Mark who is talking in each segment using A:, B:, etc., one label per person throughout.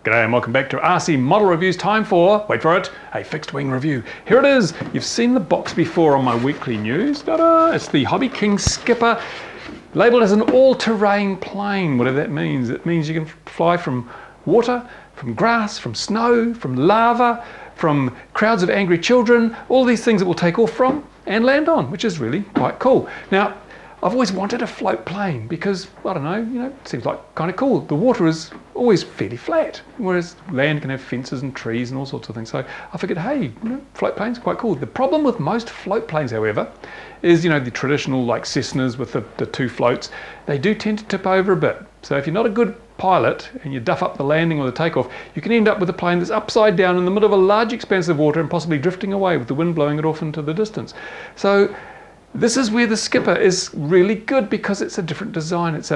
A: G'day and welcome back to RC Model Reviews. Time for, wait for it, a fixed wing review. Here it is. You've seen the box before on my weekly news. Ta-da! It's the HobbyKing Skipper, labelled as an all-terrain plane, whatever that means. It means you can fly from water, from grass, from snow, from lava, from crowds of angry children, all these things it will take off from and land on, which is really quite cool. Now, I've always wanted a float plane because, I don't know, it seems like kind of cool. The water is always fairly flat, whereas land can have fences and trees and all sorts of things. So I figured, hey, float planes are quite cool. The problem with most float planes, however, is, the traditional like Cessnas with the two floats, they do tend to tip over a bit. So if you're not a good pilot and you duff up the landing or the takeoff, you can end up with a plane that's upside down in the middle of a large expanse of water and possibly drifting away with the wind blowing it off into the distance. So this is where the Skipper is really good because it's a different design. It's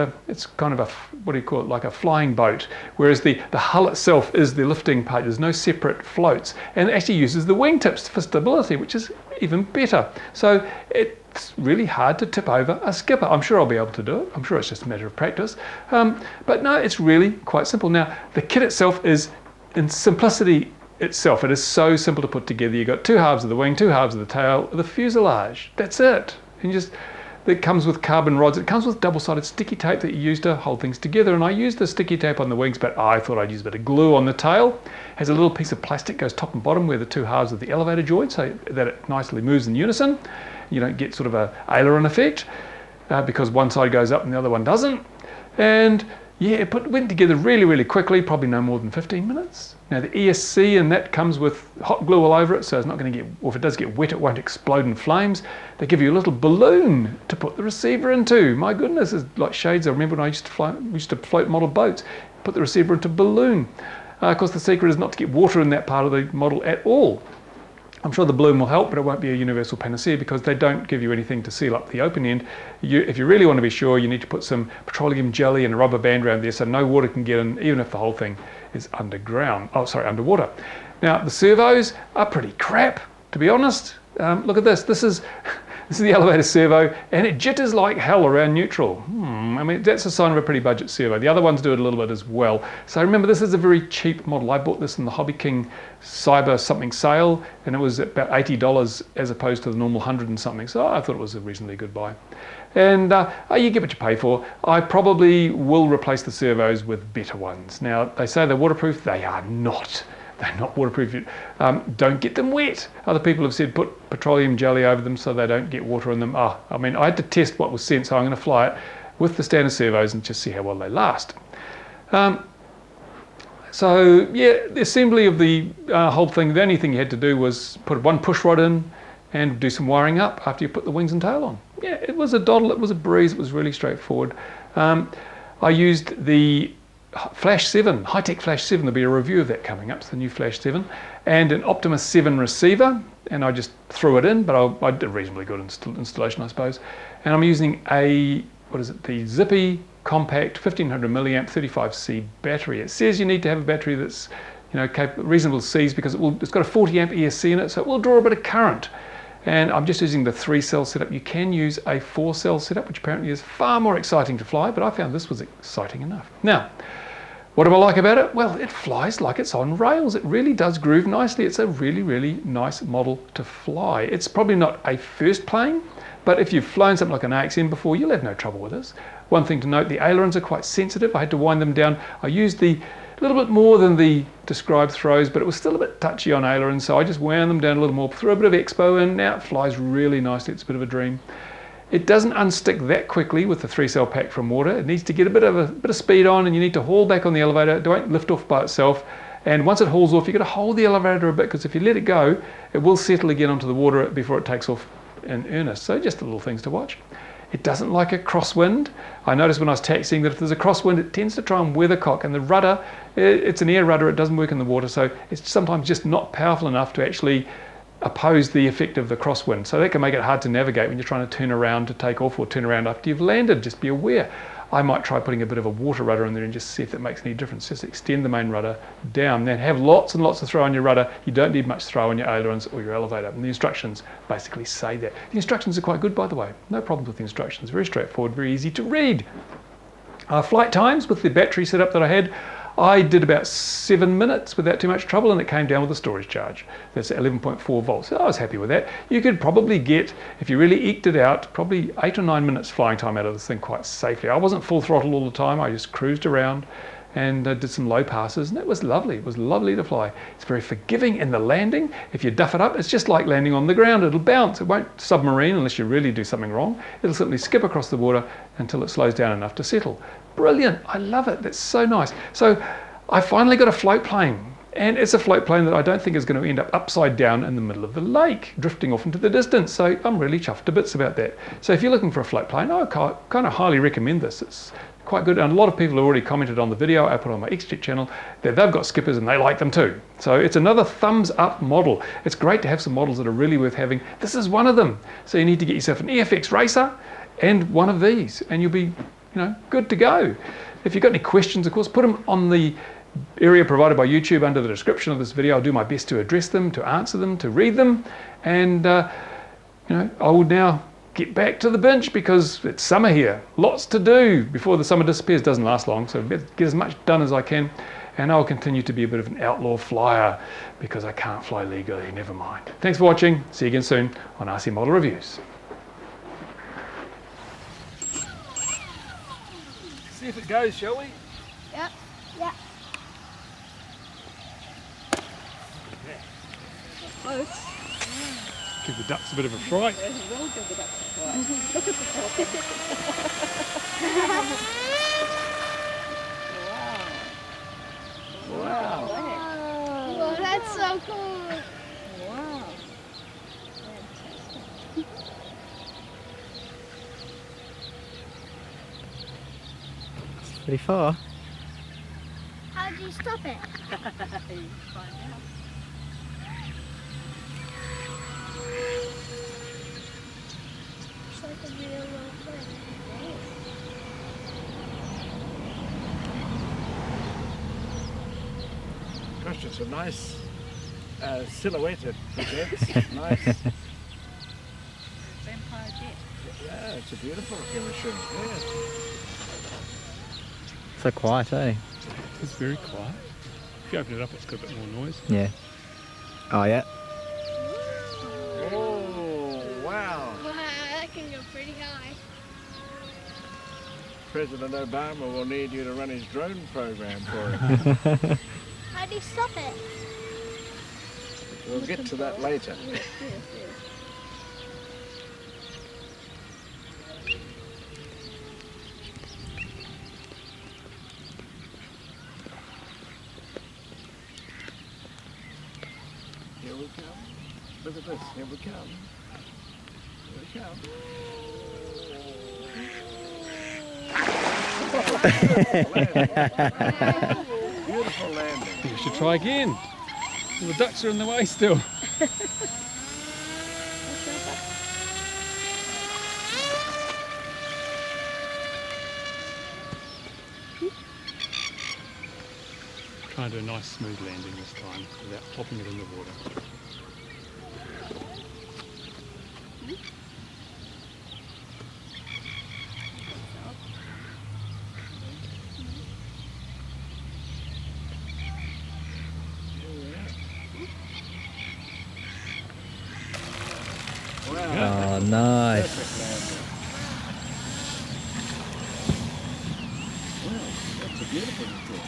A: kind of a, what do you call it, like a flying boat, whereas the hull itself is the lifting part. There's no separate floats, and it actually uses the wingtips for stability, which is even better. So it's really hard to tip over a Skipper. I'm sure I'll be able to do it. I'm sure it's just a matter of practice. But no, it's really quite simple. Now, the kit itself is, in simplicity itself, it is so simple to put together. You've got two halves of the wing, two halves of the tail, the fuselage. That's it. And it comes with carbon rods. It comes with double-sided sticky tape that you use to hold things together. And I used the sticky tape on the wings, but I thought I'd use a bit of glue on the tail. It has a little piece of plastic goes top and bottom where the two halves of the elevator join, so that it nicely moves in unison. You don't get sort of a aileron effect because one side goes up and the other one doesn't. And yeah, it went together really, really quickly, probably no more than 15 minutes. Now the ESC, and that comes with hot glue all over it, so it's not going to get, or if it does get wet, it won't explode in flames. They give you a little balloon to put the receiver into. My goodness, it's like shades. I remember when I used to float model boats, put the receiver into balloon. Of course, the secret is not to get water in that part of the model at all. I'm sure the balloon will help, but it won't be a universal panacea because they don't give you anything to seal up the open end. If you really want to be sure, you need to put some petroleum jelly and a rubber band around there so no water can get in, even if the whole thing is underwater. Now, the servos are pretty crap, to be honest. Look at this. This is the elevator servo, and it jitters like hell around neutral. I mean, that's a sign of a pretty budget servo. The other ones do it a little bit as well. So remember, this is a very cheap model. I bought this in the HobbyKing Cyber something sale, and it was about $80 as opposed to the normal 100 and something. So I thought it was a reasonably good buy. And you get what you pay for. I probably will replace the servos with better ones. Now, they say they're waterproof. They are not. They're not waterproof. Don't get them wet. Other people have said put petroleum jelly over them so they don't get water in them. I mean, I had to test what was sent, so I'm going to fly it with the standard servos and just see how well they last. So yeah, the assembly of the whole thing, the only thing you had to do was put one push rod in and do some wiring up after you put the wings and tail on. Yeah, it was a doddle, it was a breeze, it was really straightforward. I used the Flash 7, high-tech Flash 7, there'll be a review of that coming up, it's the new Flash 7, and an Optimus 7 receiver, and I just threw it in, but I did a reasonably good installation, I suppose. And I'm using the Zippy Compact 1500 milliamp 35C battery. It says you need to have a battery that's reasonable to seize because it's got a 40 amp ESC in it, so it will draw a bit of current. And I'm just using the 3-cell setup. You can use a 4-cell setup, which apparently is far more exciting to fly, but I found this was exciting enough. Now, what do I like about it? Well, it flies like it's on rails. It really does groove nicely. It's a really, really nice model to fly. It's probably not a first plane, but if you've flown something like an AXN before, you'll have no trouble with this. One thing to note, the ailerons are quite sensitive. I had to wind them down. I used a little bit more than the described throws, but it was still a bit touchy on ailerons, so I just wound them down a little more, threw a bit of expo in. Now it flies really nicely. It's a bit of a dream. It doesn't unstick that quickly with the 3-cell pack from water. It needs to get a bit of speed on, and you need to haul back on the elevator. It won't lift off by itself. And once it hauls off, you've got to hold the elevator a bit, because if you let it go, it will settle again onto the water before it takes off in earnest. So just the little things to watch. It doesn't like a crosswind. I noticed when I was taxiing that if there's a crosswind, it tends to try and weathercock. And the rudder, it's an air rudder, it doesn't work in the water, so it's sometimes just not powerful enough to actually oppose the effect of the crosswind. So that can make it hard to navigate when you're trying to turn around to take off or turn around after you've landed. Just be aware. I might try putting a bit of a water rudder in there and just see if that makes any difference. Just extend the main rudder down. Then have lots and lots of throw on your rudder. You don't need much throw on your ailerons or your elevator. And the instructions basically say that. The instructions are quite good, by the way. No problems with the instructions. Very straightforward, very easy to read. Flight times with the battery setup that I had, I did about 7 minutes without too much trouble, and it came down with a storage charge. That's 11.4 volts. So I was happy with that. You could probably get, if you really eked it out, probably 8 or 9 minutes flying time out of this thing quite safely. I wasn't full throttle all the time. I just cruised around and did some low passes, and it was lovely. It was lovely to fly. It's very forgiving in the landing. If you duff it up, it's just like landing on the ground. It'll bounce. It won't submarine unless you really do something wrong. It'll simply skip across the water until it slows down enough to settle. Brilliant. I love it. That's so nice. So I finally got a float plane, and it's a float plane that I don't think is going to end up upside down in the middle of the lake, drifting off into the distance. So I'm really chuffed to bits about that. So if you're looking for a float plane, I kind of highly recommend this. It's quite good, and a lot of people have already commented on the video I put on my XJet channel that they've got skippers and they like them too. So it's another thumbs up model. It's great to have some models that are really worth having. This is one of them. So you need to get yourself an EFX racer and one of these, and you'll be, good to go. If you've got any questions, of course, put them on the area provided by YouTube under the description of this video. I'll do my best to address them, to answer them, to read them, and I will now get back to the bench because it's summer here. Lots to do before the summer disappears. Doesn't last long, so get as much done as I can, and I'll continue to be a bit of an outlaw flyer because I can't fly legally. Never mind. Thanks for watching. See you again soon on RC Model Reviews. See if it goes, shall we?
B: Yep. Yep. Close.
A: Give the ducks a bit of a fright.
B: Yeah, he will give the ducks a fright. Look at the
A: Wow.
B: Wow.
C: Whoa, that's so cool.
B: Wow. Fantastic.
D: It's pretty far.
C: How do you stop it?
B: You find out.
C: It's like a real little plane.
E: Gosh, it's a nice silhouette it presents. Nice.
B: Vampire jet.
E: Yeah, it's a beautiful looking machine. Yeah.
D: So quiet, eh?
A: It's very quiet. If you open it up, it's got a bit more noise.
D: Yeah. Oh yeah.
E: Oh, wow.
C: Wow, that can go pretty high.
E: President Obama will need you to run his drone program for him.
C: How do you stop it?
E: We'll get to that later.
B: Yes, yes, yes.
E: Here we come. Look at this. Here we come. Here we come. Beautiful landing.
A: I think we should try again. Well, the ducks are in the way still. Trying to do a nice smooth landing this time without popping it in the water.
E: Wow.
D: Oh, nice.
E: Perfect landing. Wow, that's a beautiful report.